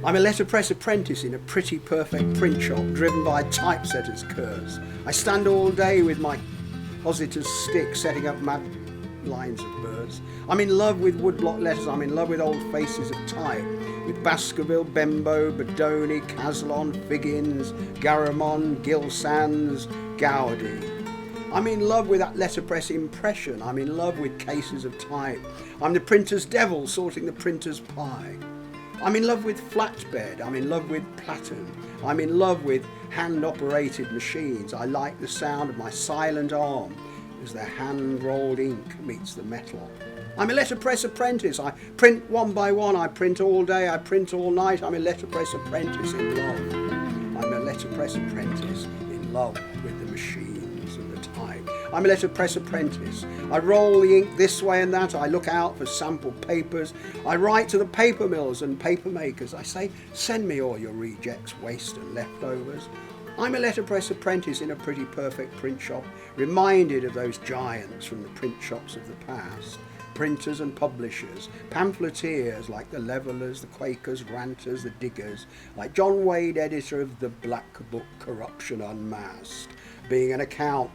I'm a letterpress apprentice in a pretty perfect print shop, driven by a typesetter's curse. I stand all day with my positer's stick, setting up mad lines of birds. I'm in love with woodblock letters. I'm in love with old faces of type, with Baskerville, Bembo, Bodoni, Caslon, Figgins, Garamond, Gill Sands, Gowdy. I'm in love with that letterpress impression. I'm in love with cases of type. I'm the printer's devil, sorting the printer's pie. I'm in love with flatbed. I'm in love with platen. I'm in love with hand-operated machines. I like the sound of my silent arm as the hand-rolled ink meets the metal. I'm a letterpress apprentice. I print one by one. I print all day. I print all night. I'm a letterpress apprentice in love. I'm a letterpress apprentice in love with the machines and the type. I'm a letterpress apprentice. I roll the ink this way and that. I look out for sample papers. I write to the paper mills and paper makers. I say, send me all your rejects, waste and leftovers. I'm a letterpress apprentice in a pretty perfect print shop, reminded of those giants from the print shops of the past. Printers and publishers, pamphleteers like the Levellers, the Quakers, Ranters, the Diggers, like John Wade, editor of the Black Book Corruption Unmasked, being an account,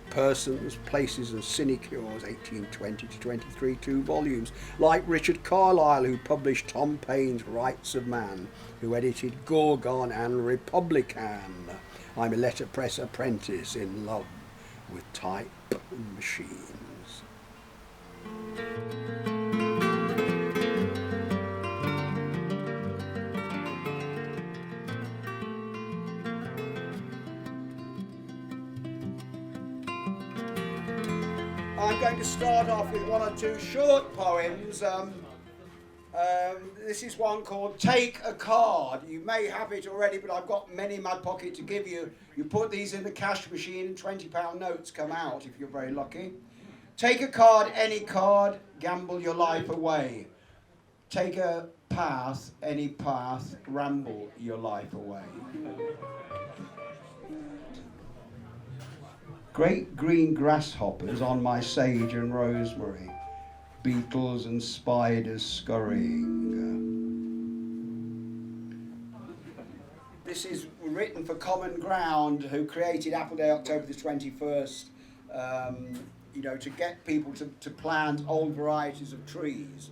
persons, places and sinecures, 1820 to 23, 2 volumes, like Richard Carlyle, who published Tom Paine's Rights of Man, who edited Gorgon and Republican. I'm a letterpress apprentice in love with type and machines. I'm going to start off with one or two short poems. This is one called Take a Card. You may have it already, but I've got many in my pocket to give you. You put these in the cash machine and £20 notes come out if you're very lucky. Take a card, any card, gamble your life away. Take a path, any path, ramble your life away. Great green grasshoppers on my sage and rosemary, beetles and spiders scurrying. This is written for Common Ground, who created Apple Day, October the 21st, to get people to plant old varieties of trees,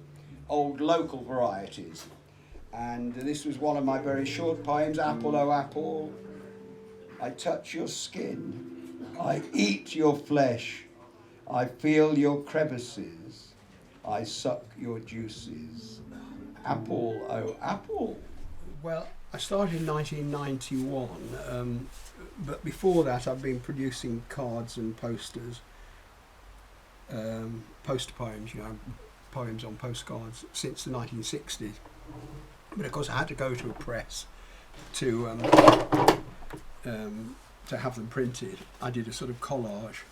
old local varieties. And this was one of my very short poems, Apple, oh apple, I touch your skin. I eat your flesh, I feel your crevices, I suck your juices. Apple, oh apple. Well, I started in 1991, but before that I've been producing cards and posters, poster poems, poems on postcards since the 1960s. But of course I had to go to a press to have them printed. I did a sort of collage,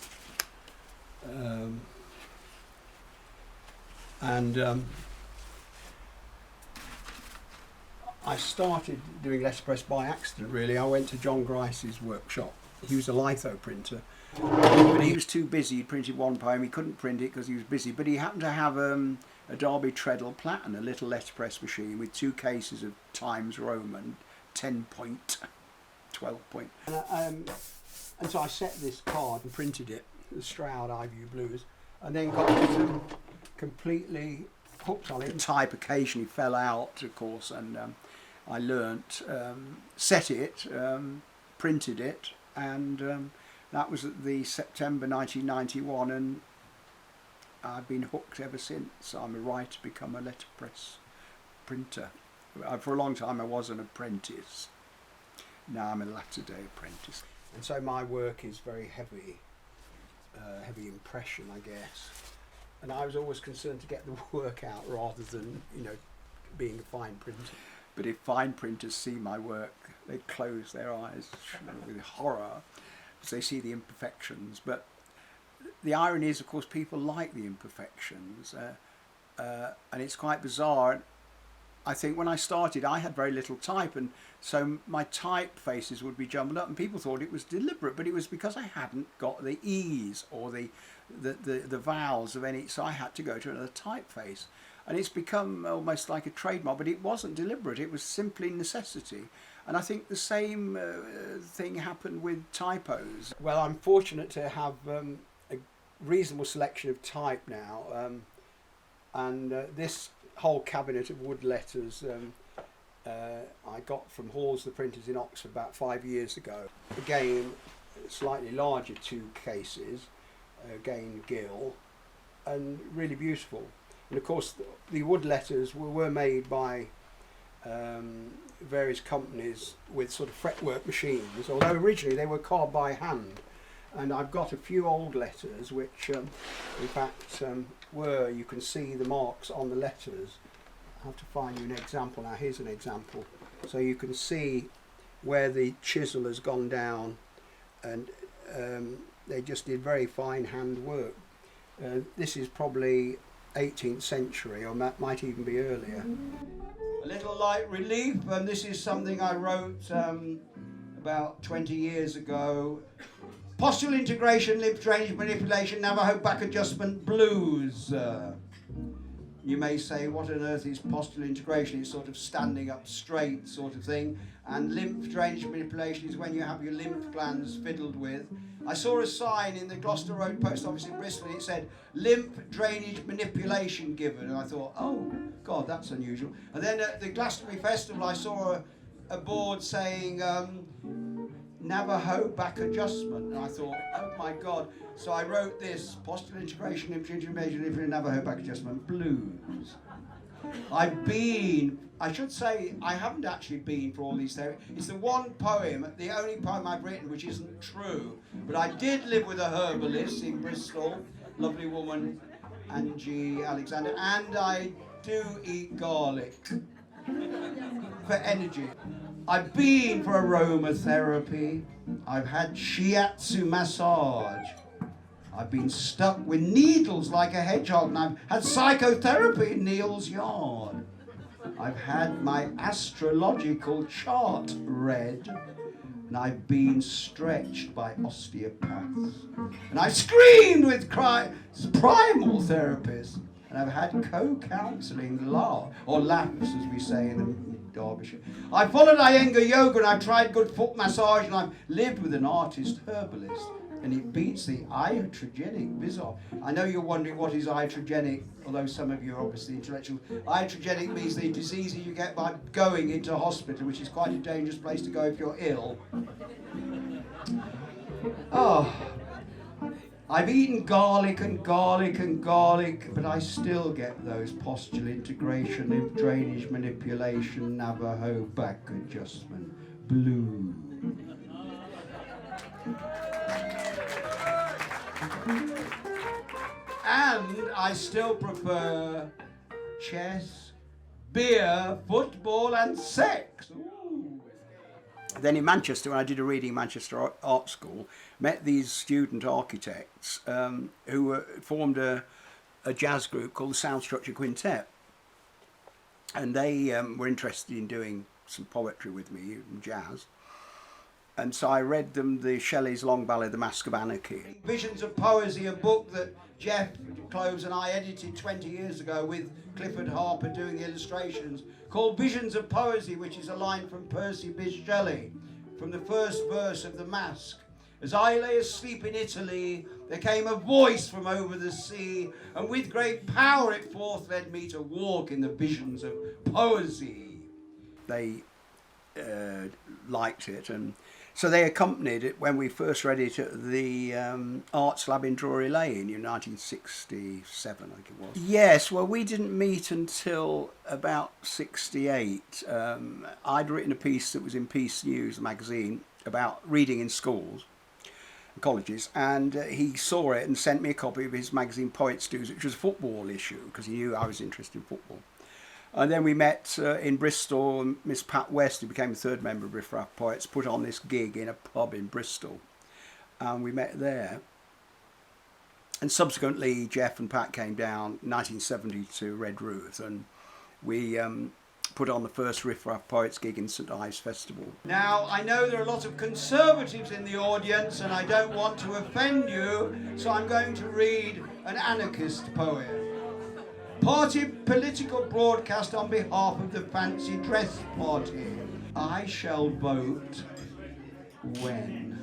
I started doing letterpress by accident, really. I went to John Grice's workshop. He was a litho printer, but he was too busy. He printed one poem, he couldn't print it because he was busy, but he happened to have a Derby Treadle Platen, a little letterpress machine with 2 cases of Times Roman, 10 point, 12 point. And so I set this card and printed it, the Stroud Ivy Blues, and then got completely hooked on it. The type occasionally fell out, of course, and I learnt, set it, printed it, and that was at the September 1991, and I've been hooked ever since. I'm a writer, become a letterpress printer. For a long time I was an apprentice. Now I'm a latter-day apprentice. And so my work is very heavy impression, I guess. And I was always concerned to get the work out rather than, being a fine printer. But if fine printers see my work, they close their eyes with horror as they see the imperfections. But the irony is, of course, people like the imperfections, and it's quite bizarre. I think when I started, I had very little type, and so my typefaces would be jumbled up, and people thought it was deliberate, but it was because I hadn't got the E's or the vowels of any, so I had to go to another typeface. And it's become almost like a trademark, but it wasn't deliberate, it was simply necessity. And I think the same thing happened with typos. Well, I'm fortunate to have a reasonable selection of type now, and this whole cabinet of wood letters I got from Hall's the printers in Oxford about 5 years ago. Again, slightly larger two cases, again gill, and really beautiful. And of course the wood letters were made by various companies with sort of fretwork machines, although originally they were carved by hand. And I've got a few old letters which in fact you can see the marks on the letters. I have to find you an example now. Here's an example. So you can see where the chisel has gone down, and they just did very fine hand work. This is probably 18th century, or might even be earlier. A little light relief, and this is something I wrote about 20 years ago. Postural integration, lip drainage manipulation, Navajo back adjustment blues. You may say, what on earth is postural integration? It's sort of standing up straight sort of thing. And lymph drainage manipulation is when you have your lymph glands fiddled with. I saw a sign in the Gloucester Road Post Office in Bristol, and it said, lymph drainage manipulation given. And I thought, oh, God, that's unusual. And then at the Glastonbury Festival, I saw a board saying, Navajo back adjustment. And I thought, oh my God. So I wrote this, postural integration, lymph drainage manipulation, Navajo back adjustment blues. I should say, I haven't actually been for all these therapies. It's the one poem, the only poem I've written which isn't true. But I did live with a herbalist in Bristol, lovely woman, Angie Alexander, and I do eat garlic for energy. I've been for aromatherapy. I've had shiatsu massage. I've been stuck with needles like a hedgehog, and I've had psychotherapy in Neil's yard. I've had my astrological chart read, and I've been stretched by osteopaths. And I've screamed with primal therapists, and I've had co-counselling laughs, as we say in Derbyshire. I've followed Iyengar yoga, and I've tried good foot massage, and I've lived with an artist herbalist. And it beats the iatrogenic bizarre. I know you're wondering what is iatrogenic, although some of you are obviously intellectual. Iatrogenic means the disease you get by going into hospital, which is quite a dangerous place to go if you're ill. Oh, I've eaten garlic and garlic and garlic, but I still get those postural integration, lymph drainage manipulation, Navajo back adjustment blues. And I still prefer chess, beer, football and sex. Ooh. Then in Manchester, when I did a reading in Manchester Art School, met these student architects who formed a jazz group called the Sound Structure Quintet. And they were interested in doing some poetry with me, jazz. And so I read them the Shelley's long ballad, The Mask of Anarchy. Visions of Poesy, a book that Jeff Cloves and I edited 20 years ago with Clifford Harper doing the illustrations, called Visions of Poesy, which is a line from Percy Bysshe Shelley, from the first verse of The Mask. As I lay asleep in Italy, there came a voice from over the sea, and with great power it forth led me to walk in the visions of poesy. They liked it, and so they accompanied it when we first read it at the Arts Lab in Drury Lane in 1967, I think it was. Yes, well, we didn't meet until about 68. I'd written a piece that was in Peace News magazine about reading in schools and colleges, and he saw it and sent me a copy of his magazine Poets' Dues, which was a football issue, because he knew I was interested in football. And then we met in Bristol, and Miss Pat West, who became the third member of Riff Raff Poets, put on this gig in a pub in Bristol. And we met there. And subsequently, Jeff and Pat came down in 1970 to Red Ruth, and we put on the first Riff Raff Poets gig in St Ives Festival. Now, I know there are a lot of conservatives in the audience, and I don't want to offend you, so I'm going to read an anarchist poem. Party political broadcast on behalf of the fancy dress party. I shall vote when?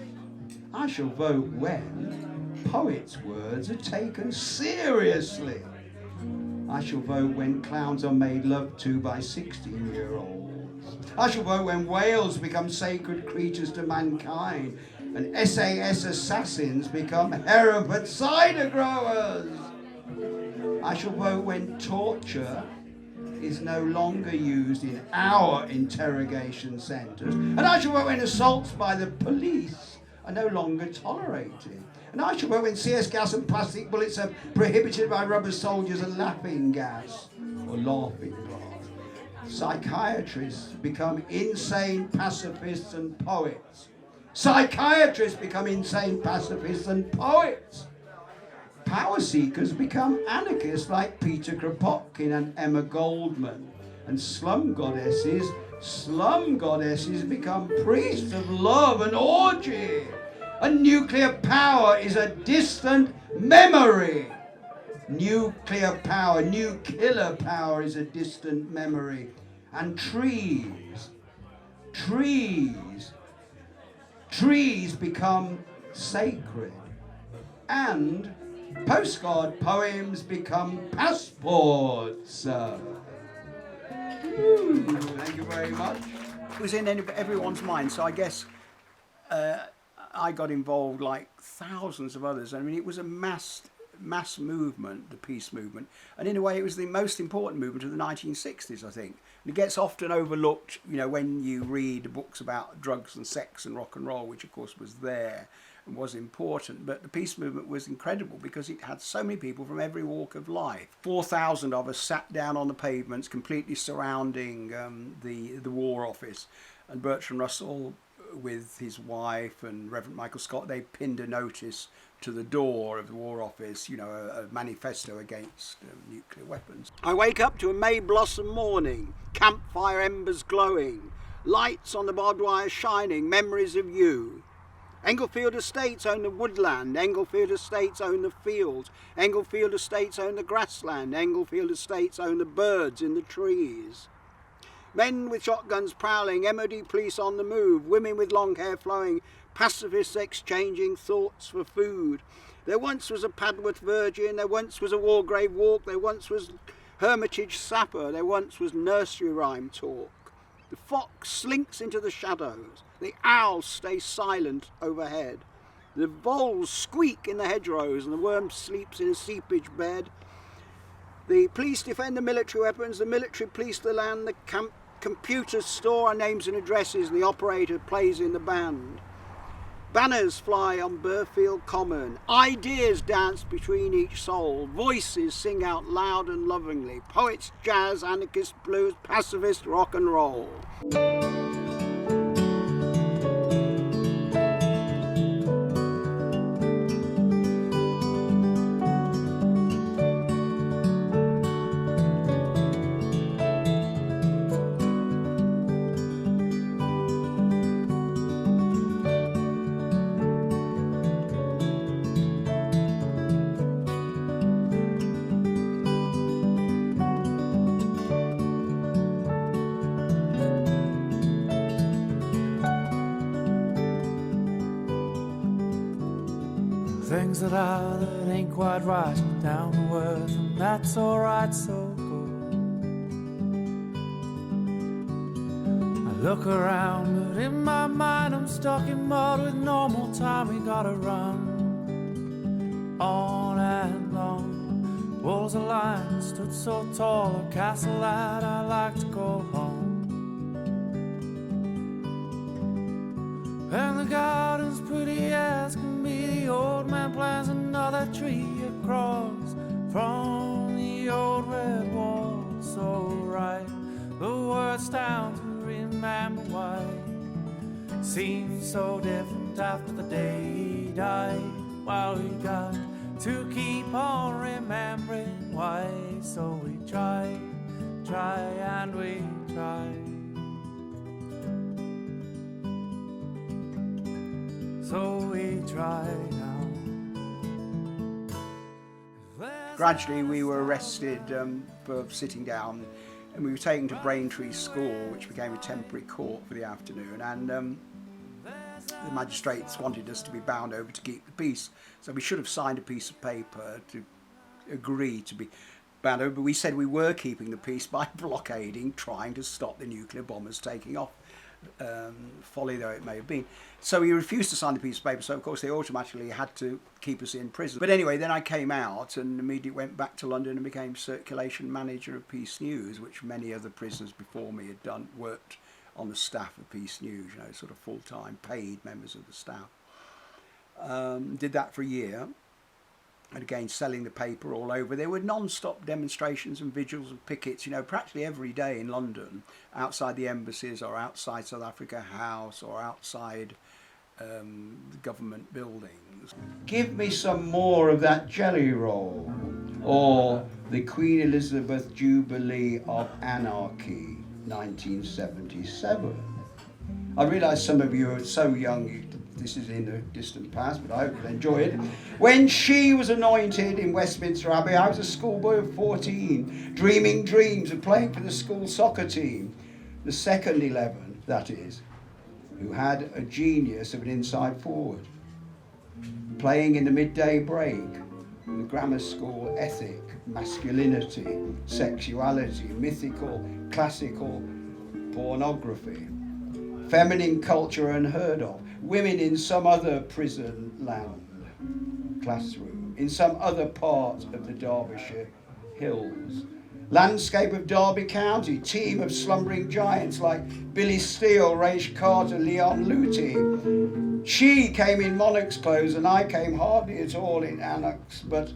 I shall vote when poets' words are taken seriously. I shall vote when clowns are made love to by 16-year-olds. I shall vote when whales become sacred creatures to mankind and SAS assassins become Hereford cider growers. I shall vote when torture is no longer used in our interrogation centres. And I shall vote when assaults by the police are no longer tolerated. And I shall vote when CS gas and plastic bullets are prohibited by rubber soldiers and laughing gas, or laughing gas. Psychiatrists become insane pacifists and poets. Psychiatrists become insane pacifists and poets. Power seekers become anarchists like Peter Kropotkin and Emma Goldman. And slum goddesses become priests of love and orgy. And nuclear power is a distant memory. Nuclear power, nuclear power is a distant memory. And trees become sacred. And postcard poems become passports. Thank you very much. It was in everyone's mind, so I guess I got involved like thousands of others. I mean, it was a mass movement, the peace movement, and in a way it was the most important movement of the 1960s, I think. And it gets often overlooked, you know, when you read books about drugs and sex and rock and roll, which of course was there and was important, but the peace movement was incredible because it had so many people from every walk of life. 4,000 of us sat down on the pavements completely surrounding the War Office, and Bertrand Russell with his wife and Reverend Michael Scott, they pinned a notice to the door of the War Office, you know, a manifesto against nuclear weapons. I wake up to a May blossom morning, campfire embers glowing, lights on the barbed wire shining, memories of you. Englefield Estates own the woodland, Englefield Estates own the fields, Englefield Estates own the grassland, Englefield Estates own the birds in the trees. Men with shotguns prowling, MOD police on the move, women with long hair flowing, pacifists exchanging thoughts for food. There once was a Padworth Virgin, there once was a Wargrave Walk, there once was Hermitage Sapper, there once was nursery rhyme talk. The fox slinks into the shadows, the owl stays silent overhead. The voles squeak in the hedgerows and the worm sleeps in a seepage bed. The police defend the military weapons, the military police the land, the computers store our names and addresses, and the operator plays in the band. Banners fly on Burfield Common, ideas dance between each soul, voices sing out loud and lovingly, poets, jazz, anarchist, blues, pacifist, rock and roll. Things that are that ain't quite right, down to earth, and that's alright, so go. I look around, but in my mind I'm stuck in mud with no more time. We gotta run on and on. Walls of line stood so tall, a castle that I like to call home. And the garden's pretty as can be. The old man plants another tree across from the old red wall. So right, the words down to remember why. Seems so different after the day he died. While we got to keep on remembering why. So we try and we try. So we try now. Gradually we were arrested for sitting down, and we were taken to Braintree School, which became a temporary court for the afternoon, and the magistrates wanted us to be bound over to keep the peace. So we should have signed a piece of paper to agree to be bound over, but we said we were keeping the peace by blockading, trying to stop the nuclear bombers taking off, folly though it may have been. So we refused to sign the piece of paper, so of course they automatically had to keep us in prison. But anyway, then I came out and immediately went back to London and became circulation manager of Peace News, which many other prisoners before me had done, worked on the staff of Peace News, you know, sort of full-time paid members of the staff. Did that for a year, and again selling the paper all over. There were non-stop demonstrations and vigils and pickets, you know, practically every day in London, outside the embassies or outside South Africa House or outside the government buildings. Give me some more of that jelly roll, or the Queen Elizabeth Jubilee of Anarchy, 1977. I realise some of you are so young, this is in the distant past, but I hope you'll enjoy it. When she was anointed in Westminster Abbey, I was a schoolboy of 14, dreaming dreams of playing for the school soccer team, the second 11, that is, who had a genius of an inside forward, playing in the midday break, the grammar school ethic, masculinity, sexuality, mythical, classical pornography, feminine culture unheard of, women in some other prison land, classroom, in some other part of the Derbyshire hills. Landscape of Derby County, team of slumbering giants like Billy Steele, Raish Carter, Leon Luty. She came in monarch's clothes and I came hardly at all in anarchs, but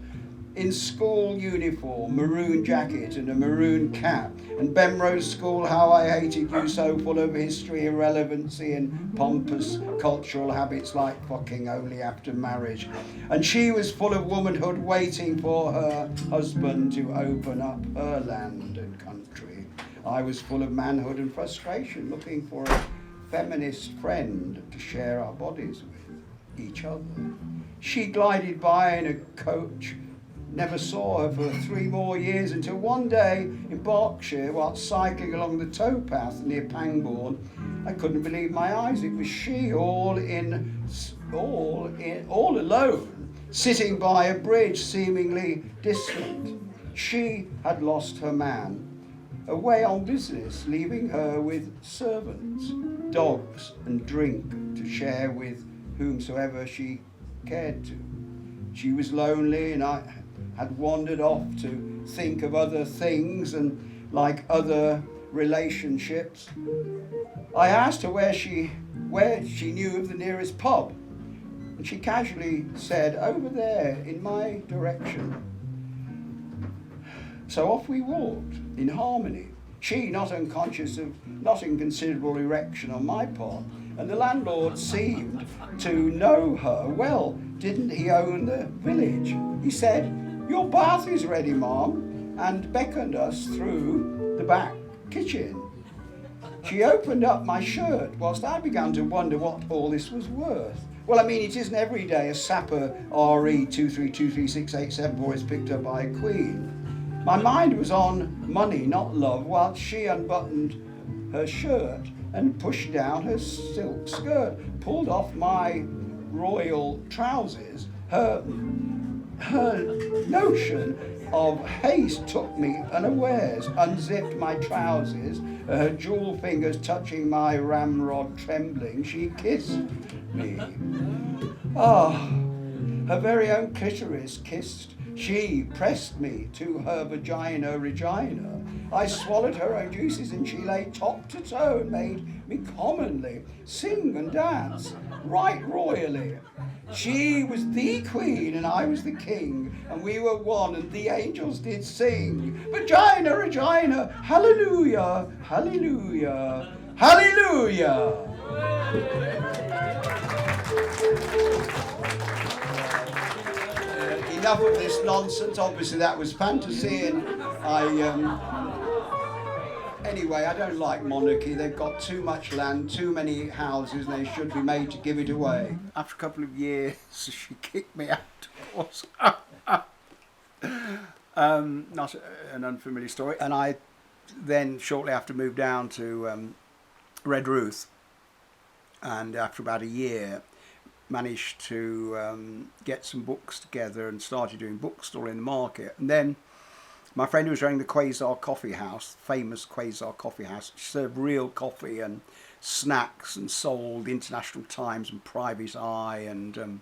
in school uniform, maroon jacket and a maroon cap. And Bemrose School, how I hated you, so full of history, irrelevancy and pompous cultural habits like fucking only after marriage. And she was full of womanhood, waiting for her husband to open up her land and country. I was full of manhood and frustration, looking for a feminist friend to share our bodies with each other. She glided by in a coach. Never saw her for 3 more years until one day in Berkshire, while cycling along the towpath near Pangbourne, I couldn't believe my eyes. It was she, all alone, sitting by a bridge, seemingly distant. She had lost her man, away on business, leaving her with servants, dogs, and drink to share with whomsoever she cared to. She was lonely, and I had wandered off to think of other things and like other relationships. I asked her where she knew of the nearest pub, and she casually said, over there in my direction. So off we walked in harmony, she not unconscious of not inconsiderable erection on my part, and the landlord seemed to know her well. Didn't he own the village? He said, "Your bath is ready, ma'am," and beckoned us through the back kitchen. She opened up my shirt whilst I began to wonder what all this was worth. Well, I mean, it isn't every day a Sapper RE 2323687 is picked up by a queen. My mind was on money, not love, whilst she unbuttoned her shirt and pushed down her silk skirt, pulled off my royal trousers. Her notion of haste took me unawares, unzipped my trousers, her jewel fingers touching my ramrod trembling, she kissed me. Her very own clitoris kissed. She pressed me to her vagina. I swallowed her own juices and she lay top to toe and made me commonly sing and dance right royally. She was the queen and I was the king, and we were one and the angels did sing. Vagina, Regina, hallelujah, hallelujah, hallelujah. Enough of this nonsense. Obviously that was fantasy, and anyway, I don't like monarchy. They've got too much land, too many houses, and they should be made to give it away. After a couple of years, she kicked me out, of course. Not an unfamiliar story. And I then shortly after moved down to Red Ruth, and after about a year managed to get some books together and started doing bookstall in the market. And then my friend who was running the Quasar Coffee House, famous Quasar Coffee House, served real coffee and snacks and sold International Times and Private Eye and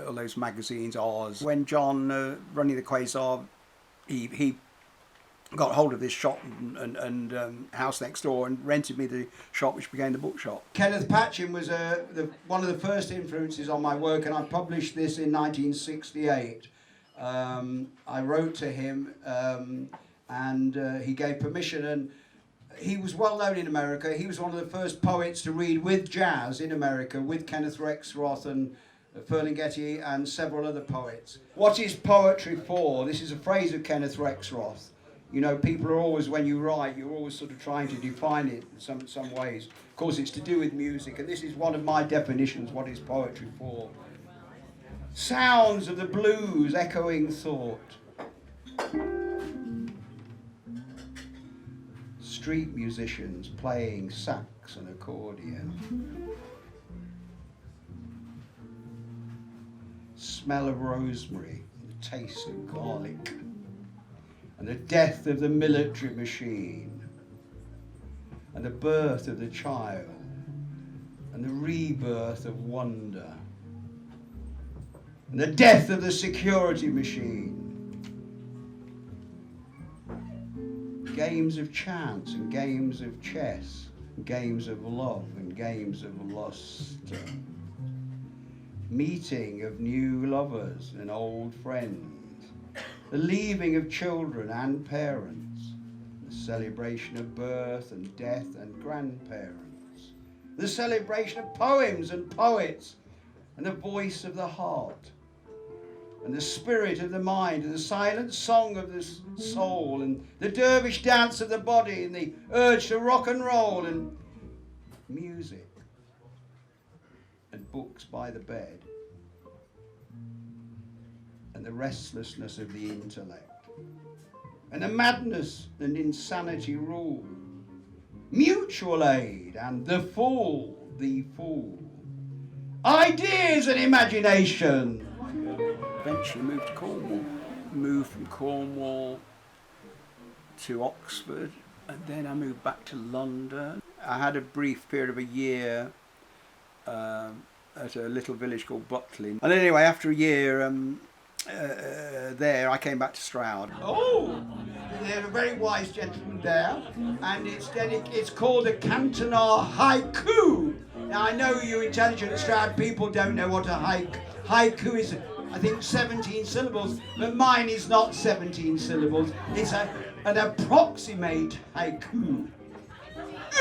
all those magazines, Oz. When John, running the Quasar, he got hold of this shop and house next door and rented me the shop, which became the bookshop. Kenneth Patchen was one of the first influences on my work, and I published this in 1968. I wrote to him and he gave permission, and he was well known in America. He was one of the first poets to read with jazz in America, with Kenneth Rexroth and Ferlinghetti and several other poets. What is poetry for? This is a phrase of Kenneth Rexroth. You know, people are always, when you write, you're always sort of trying to define it in some ways. Of course, it's to do with music, and this is one of my definitions, what is poetry for. Sounds of the blues echoing thought. Street musicians playing sax and accordion. Smell of rosemary, the taste of garlic, and the death of the military machine, and the birth of the child, and the rebirth of wonder, and the death of the security machine. Games of chance and games of chess, games of love and games of lust. Meeting of new lovers and old friends, the leaving of children and parents, the celebration of birth and death and grandparents, the celebration of poems and poets, and the voice of the heart, and the spirit of the mind, and the silent song of the soul, and the dervish dance of the body, and the urge to rock and roll, and music, and books by the bed, and the restlessness of the intellect, and the madness and insanity rule, mutual aid, and the fool, ideas and imagination. Eventually moved to Cornwall. Moved from Cornwall to Oxford, and then I moved back to London. I had a brief period of a year at a little village called Butlin. And anyway, after a year there, I came back to Stroud. Oh, there's a very wise gentleman there, and it's called a Cantonar haiku. Now, I know you intelligent Stroud people don't know what a haiku is. I think 17 syllables, but mine is not 17 syllables. It's an approximate haiku.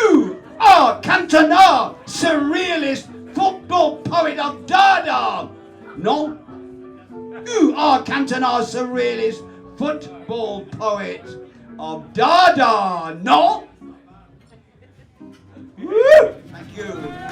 You are Cantonar, surrealist football poet of Dada. No. You are Cantonar, surrealist football poet of Dada. No. Woo! Thank you.